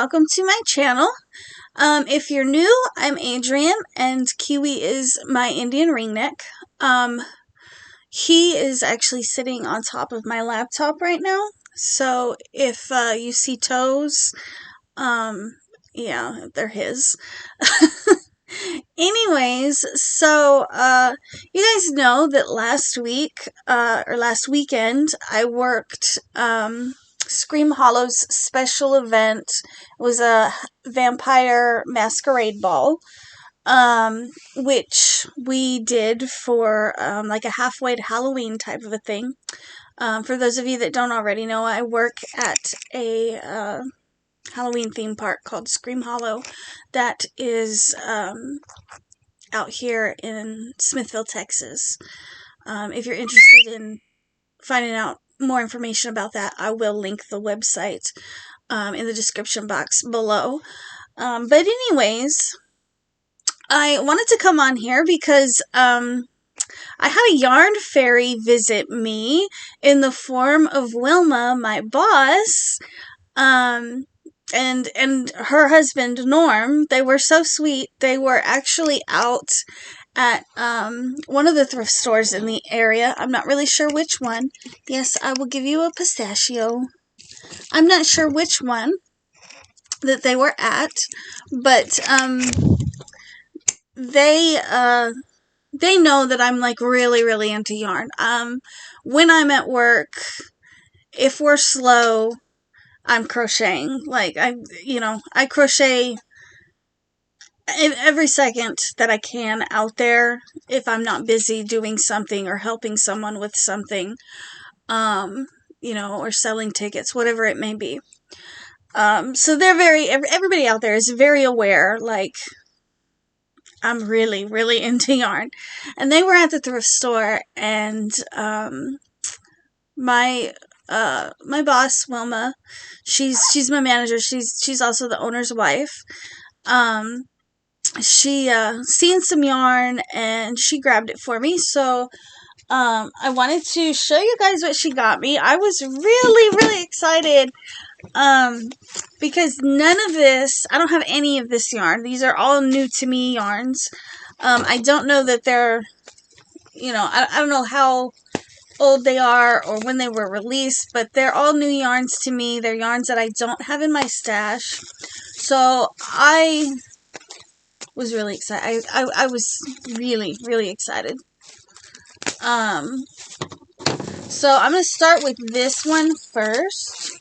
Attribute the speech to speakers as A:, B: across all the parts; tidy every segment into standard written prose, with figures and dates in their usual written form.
A: welcome to my channel. If you're new, I'm Adrian, and Kiwi is my Indian ringneck. He is actually sitting on top of my laptop right now, so if you see toes, yeah, they're his. Anyways, so you guys know that last week, or last weekend, I worked Scream Hollow's special event. It was a vampire masquerade ball, which we did for like a halfway to Halloween type of a thing. For those of you that don't already know, I work at a Halloween theme park called Scream Hollow that is out here in Smithville, Texas. If you're interested in finding out more information about that, I will link the website in the description box below. But anyways, I wanted to come on here because I had a yarn fairy visit me in the form of Wilma, my boss, and her husband Norm. They were so sweet. They were actually out at one of the thrift stores in the area. I'm not really sure which one. Yes, I will give you a pistachio. I'm not sure which one that they were at, but they know that I'm like really into yarn. When I'm at work, if we're slow, I'm crocheting. Like I crochet every second that I can out there if I'm not busy doing something or helping someone with something, or selling tickets, whatever it may be. So everybody out there is very aware, like, I'm really into yarn. And they were at the thrift store, and my boss, Wilma, she's my manager. She's also the owner's wife. She seen some yarn and she grabbed it for me. So I wanted to show you guys what she got me. I was really excited because I don't have any of this yarn. These are all new to me yarns. I don't know that they're, I don't know how old they are or when they were released, but they're all new yarns to me. They're yarns that I don't have in my stash. So I was really excited. I was really excited. So I'm going to start with this one first.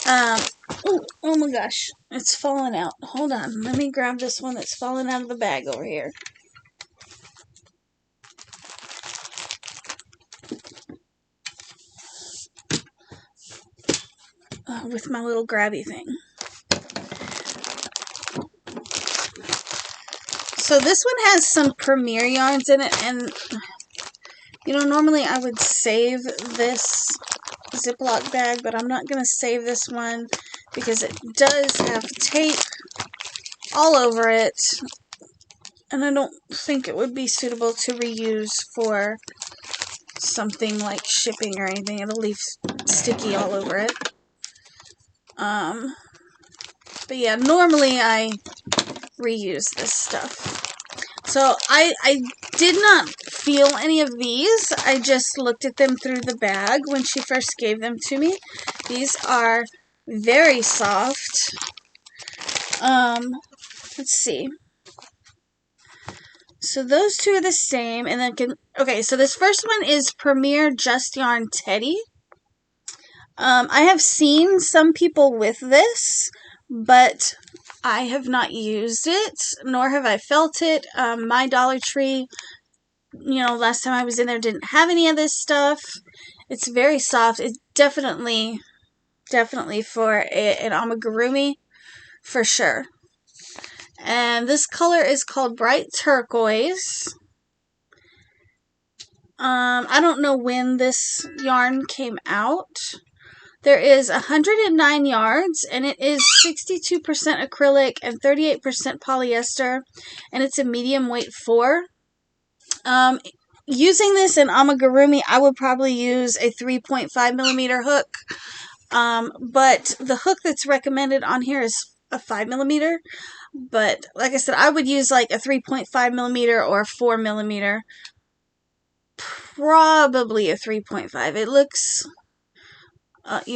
A: Oh my gosh, it's falling out. Hold on, let me grab this one that's falling out of the bag over here. With my little grabby thing. So this one has some Premier yarns in it, and normally I would save this Ziploc bag, but I'm not going to save this one because it does have tape all over it, and I don't think it would be suitable to reuse for something like shipping or anything. It'll leave sticky all over it. But yeah, normally I reuse this stuff. So I did not feel any of these. I just looked at them through the bag when she first gave them to me. These are very soft. Let's see. So those two are the same, and then okay, so this first one is Premier Just Yarn Teddy. I have seen some people with this, but I have not used it, nor have I felt it. My Dollar Tree, last time I was in there, didn't have any of this stuff. It's very soft. It's definitely for an amigurumi, for sure. And this color is called Bright Turquoise. I don't know when this yarn came out. There is 109 yards, and it is 62% acrylic and 38% polyester, and it's a medium weight 4. Using this in amigurumi, I would probably use a 3.5 millimeter hook. But the hook that's recommended on here is a 5mm. But like I said, I would use like a 3.5mm or a 4mm. Probably a 3.5. It looks,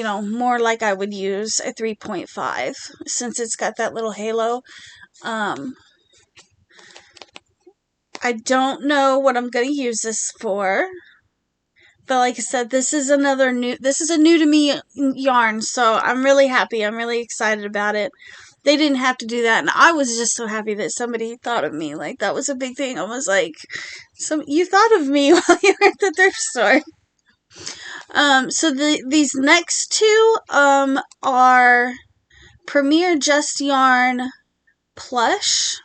A: more like I would use a 3.5 since it's got that little halo. I don't know what I'm going to use this for. But like I said, this is a new to me yarn, so I'm really happy. I'm really excited about it. They didn't have to do that, and I was just so happy that somebody thought of me. Like, that was a big thing. I was like, you thought of me while you were at the thrift store. So these next two, are Premier Just Yarn plush.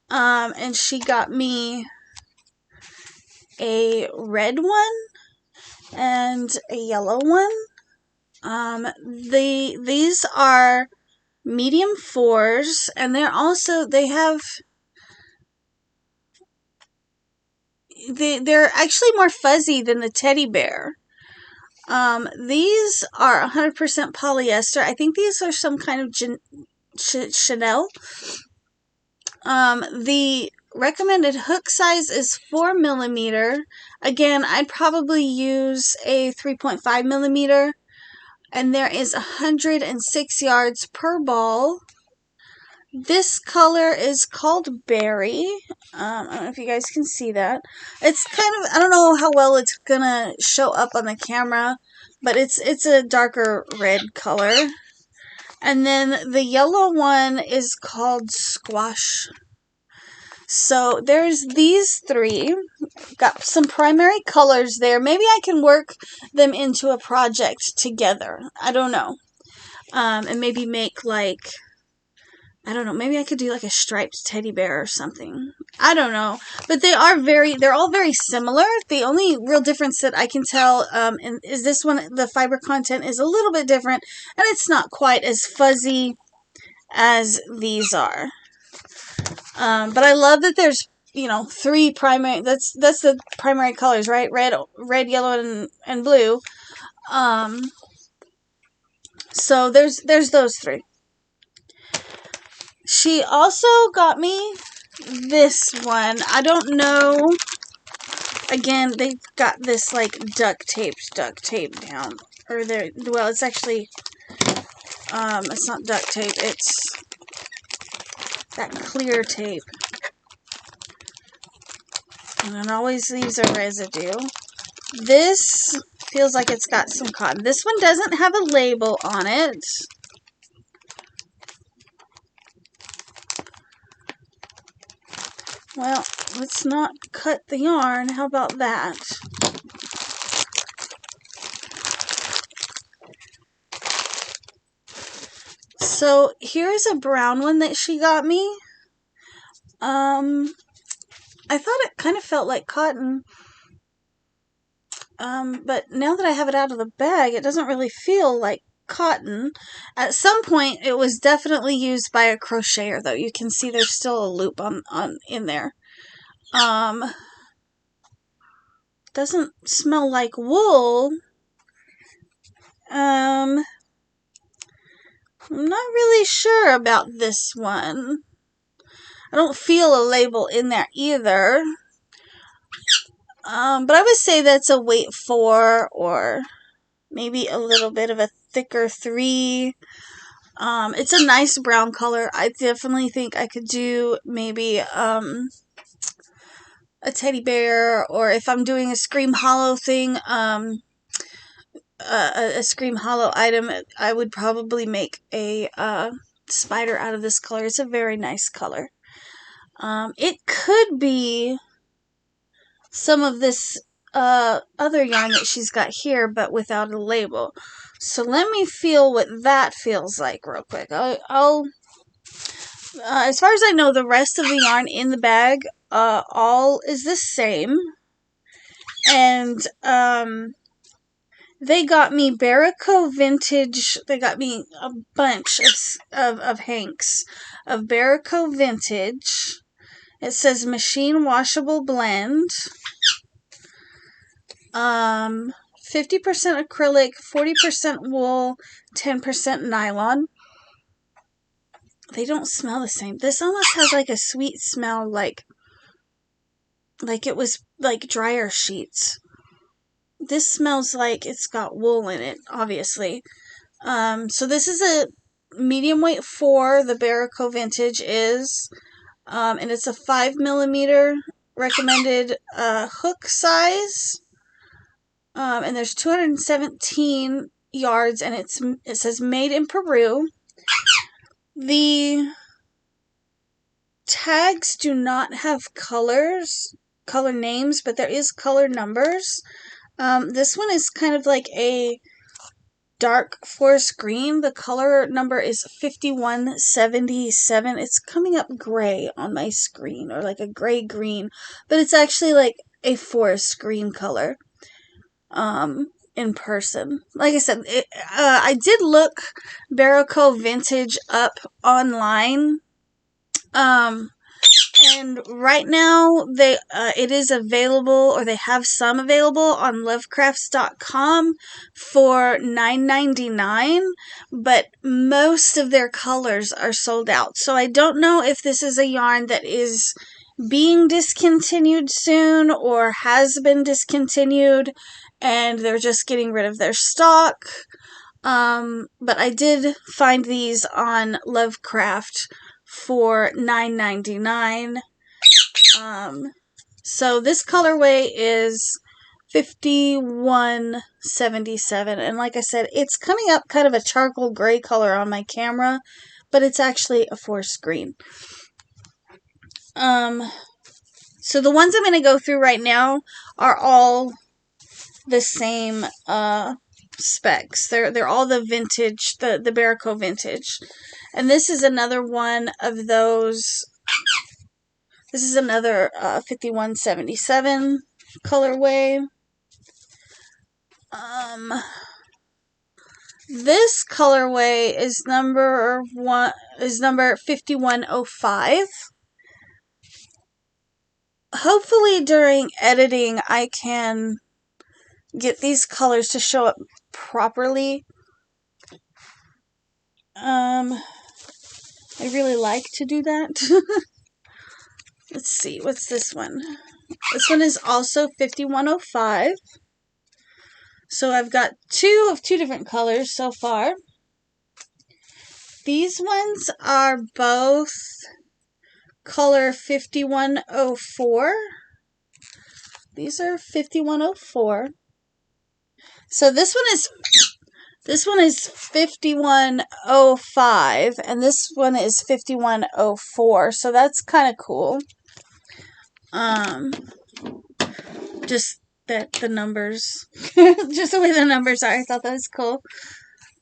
A: And she got me a red one and a yellow one. These are medium 4s, and they're actually more fuzzy than the teddy bear. These are 100% polyester. I think these are some kind of Chanel. The recommended hook size is 4mm. Again, I'd probably use a 3.5mm. And there is 106 yards per ball. This color is called Berry. I don't know if you guys can see that. It's kind of, I don't know how well it's gonna show up on the camera, but it's a darker red color. And then the yellow one is called Squash. So there's these three. Got some primary colors there. Maybe I can work them into a project together. I don't know. And maybe make like, I don't know, maybe I could do like a striped teddy bear or something. I don't know. But they're all very similar. The only real difference that I can tell is this one, the fiber content is a little bit different, and it's not quite as fuzzy as these are. But I love that there's, three primary, that's the primary colors, right? Red, yellow, and blue. So there's those three. She also got me this one. I don't know. Again, they've got this like duct tape down. Well, it's actually, it's not duct tape, it's that clear tape. And it always leaves a residue. This feels like it's got some cotton. This one doesn't have a label on it. Well, let's not cut the yarn. How about that? So here's a brown one that she got me. I thought it kind of felt like cotton. But now that I have it out of the bag, it doesn't really feel like cotton. At some point, it was definitely used by a crocheter, though. You can see there's still a loop in there. Doesn't smell like wool. I'm not really sure about this one. I don't feel a label in there either. But I would say that's a weight 4 or maybe a little bit of a thicker 3. It's a nice brown color. I definitely think I could do maybe a teddy bear, or if I'm doing a Scream Hollow thing, a Scream Hollow item, I would probably make a spider out of this color. It's a very nice color. It could be some of this other yarn that she's got here, but without a label. So let me feel what that feels like real quick. I'll as far as I know, the rest of the yarn in the bag all is the same. And they got me Barraco Vintage. They got me a bunch of hanks of Barraco Vintage. It says machine washable blend. 50% acrylic, 40% wool, 10% nylon. They don't smell the same. This almost has like a sweet smell, like it was like dryer sheets. This smells like it's got wool in it, obviously. So this is a medium weight 4, the Barraco Vintage is. And it's a 5mm recommended hook size. And there's 217 yards, and it says made in Peru. The tags do not have color names, but there is color numbers. This one is kind of like a dark forest green. The color number is 5177. It's coming up gray on my screen, or like a gray green, but it's actually like a forest green color in person. Like I said, I did look Barraco Vintage up online, and right now it is available, or they have some available on lovecrafts.com for $9.99, but most of their colors are sold out. So I don't know if this is a yarn that is being discontinued soon, or has been discontinued and they're just getting rid of their stock. But I did find these on Lovecraft for $9.99. So this colorway is 5177, and like I said, it's coming up kind of a charcoal gray color on my camera, but it's actually a forest green. So the ones I'm going to go through right now are all the same specs. They're all the vintage, the Barraco Vintage. And this is another one of those. This is another 5177 colorway. This colorway is number 5105. Hopefully during editing I can get these colors to show up properly. I really like to do that. Let's see, what's this one? This one is also 5105. So I've got two different colors so far. These ones are both color 5104. These are 5104. So this one is 5105, and this one is 5104. So that's kind of cool. Just that the numbers, just the way the numbers are, I thought that was cool.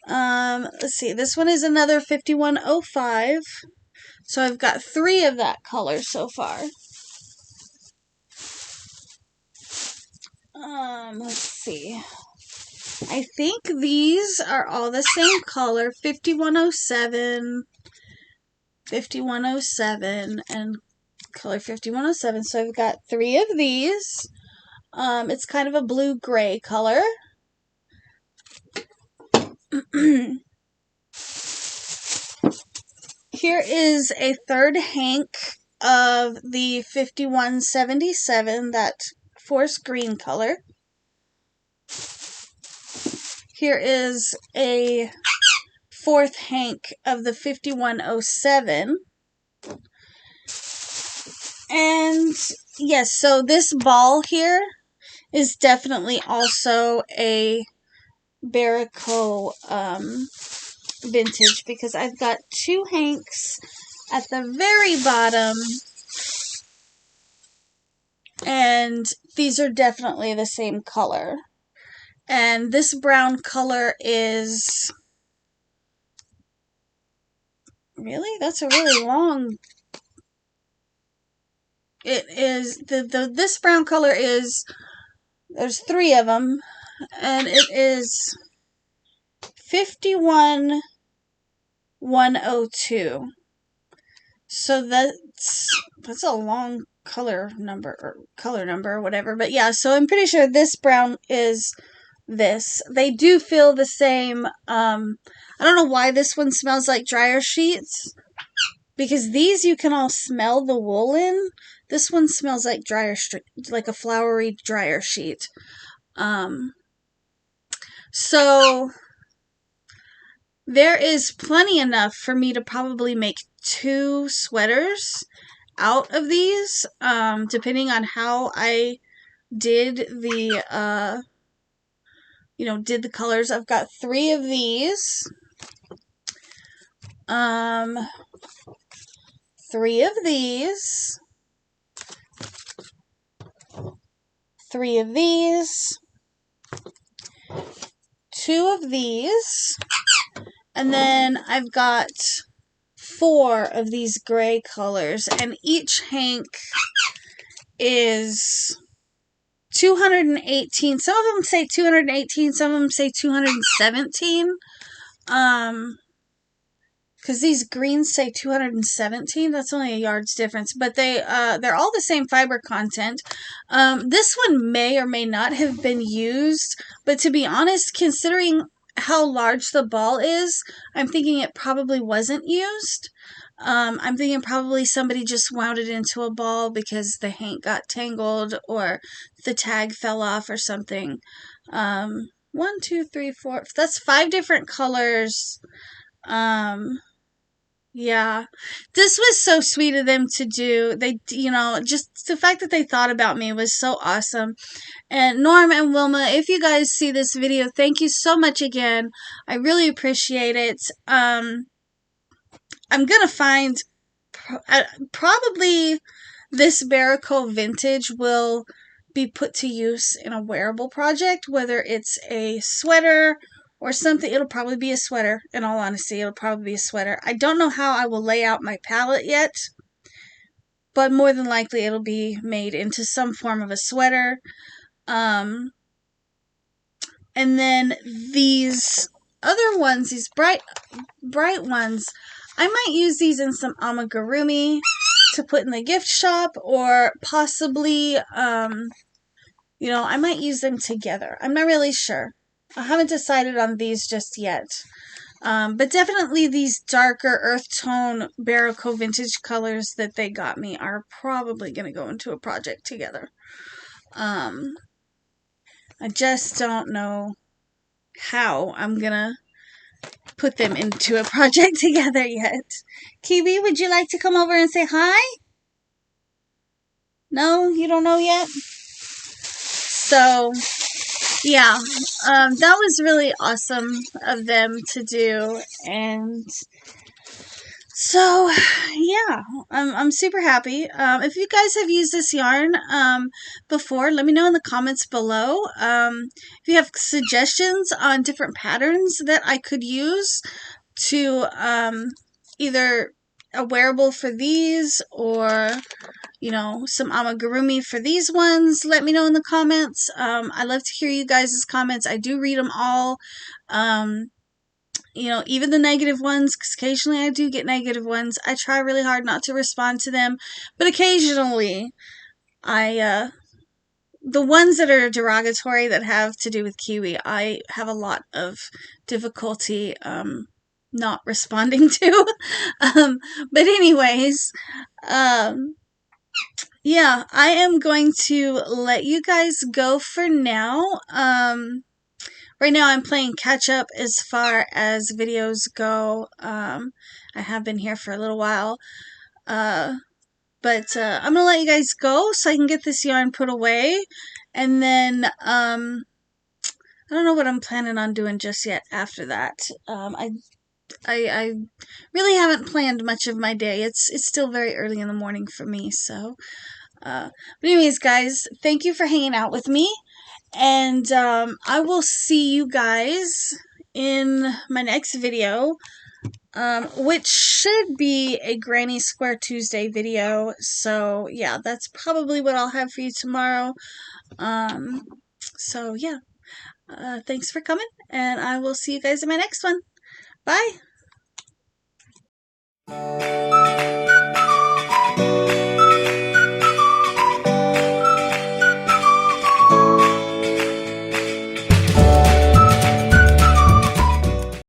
A: Let's see, this one is another 5105. So I've got 3 of that color so far. Let's see. I think these are all the same color, 5107, 5107, and color 5107. So I've got 3 of these. It's kind of a blue-gray color. Here is a third hank of the 5177, that forest green color. Here is a fourth hank of the 5107. And yes, so this ball here is definitely also a Barraco Vintage, because I've got 2 hanks at the very bottom, and these are definitely the same color. And this brown color is, really? That's a really long, it is, this brown color is, there's 3 of them, and it is 51102. So that's a long color number, or whatever. But yeah, so I'm pretty sure this brown is this. They do feel the same. I don't know why this one smells like dryer sheets, because these you can all smell the wool in. This one smells like like a flowery dryer sheet. So there is plenty enough for me to probably make 2 sweaters out of these, depending on how I did the, did the colors. I've got 3 of these, 3 of these, 3 of these, 2 of these, and then I've got 4 of these gray colors, and each hank is 218. Some of them say 218, some of them say 217. Because these greens say 217. That's only a yard's difference, but they're all the same fiber content. This one may or may not have been used, but to be honest, considering how large the ball is, I'm thinking it probably wasn't used. I'm thinking probably somebody just wound it into a ball because the hank got tangled or the tag fell off or something. 1, 2, 3, 4. That's 5 different colors. Yeah, this was so sweet of them to do. They, just the fact that they thought about me was so awesome. And Norm and Wilma, if you guys see this video, thank you so much again. I really appreciate it. I'm gonna find probably this Baraco vintage will be put to use in a wearable project, whether it's a sweater or something. It'll probably be a sweater. In all honesty, it'll probably be a sweater. I don't know how I will lay out my palette yet, but more than likely it'll be made into some form of a sweater. And then these other ones, these bright ones, I might use these in some amigurumi to put in the gift shop, or possibly, I might use them together. I'm not really sure. I haven't decided on these just yet. But definitely these darker earth tone Baraco vintage colors that they got me are probably going to go into a project together. I just don't know how I'm going to put them into a project together yet. Kiwi, would you like to come over and say hi? No, you don't know yet? So, yeah, that was really awesome of them to do, and so, yeah, I'm super happy. If you guys have used this yarn before, let me know in the comments below. If you have suggestions on different patterns that I could use to either a wearable for these, or some amigurumi for these ones, let me know in the comments. I love to hear you guys' comments. I do read them all. Even the negative ones, because occasionally I do get negative ones. I try really hard not to respond to them, but occasionally the ones that are derogatory that have to do with Kiwi, I have a lot of difficulty not responding to. But anyways, yeah, I am going to let you guys go for now. Right now I'm playing catch up as far as videos go. I have been here for a little while. But I'm gonna let you guys go so I can get this yarn put away. And then, I don't know what I'm planning on doing just yet after that. I really haven't planned much of my day. It's still very early in the morning for me, so. But anyways, guys, thank you for hanging out with me. And I will see you guys in my next video, which should be a Granny Square Tuesday video. So yeah, that's probably what I'll have for you tomorrow. So yeah, thanks for coming, and I will see you guys in my next one. Bye!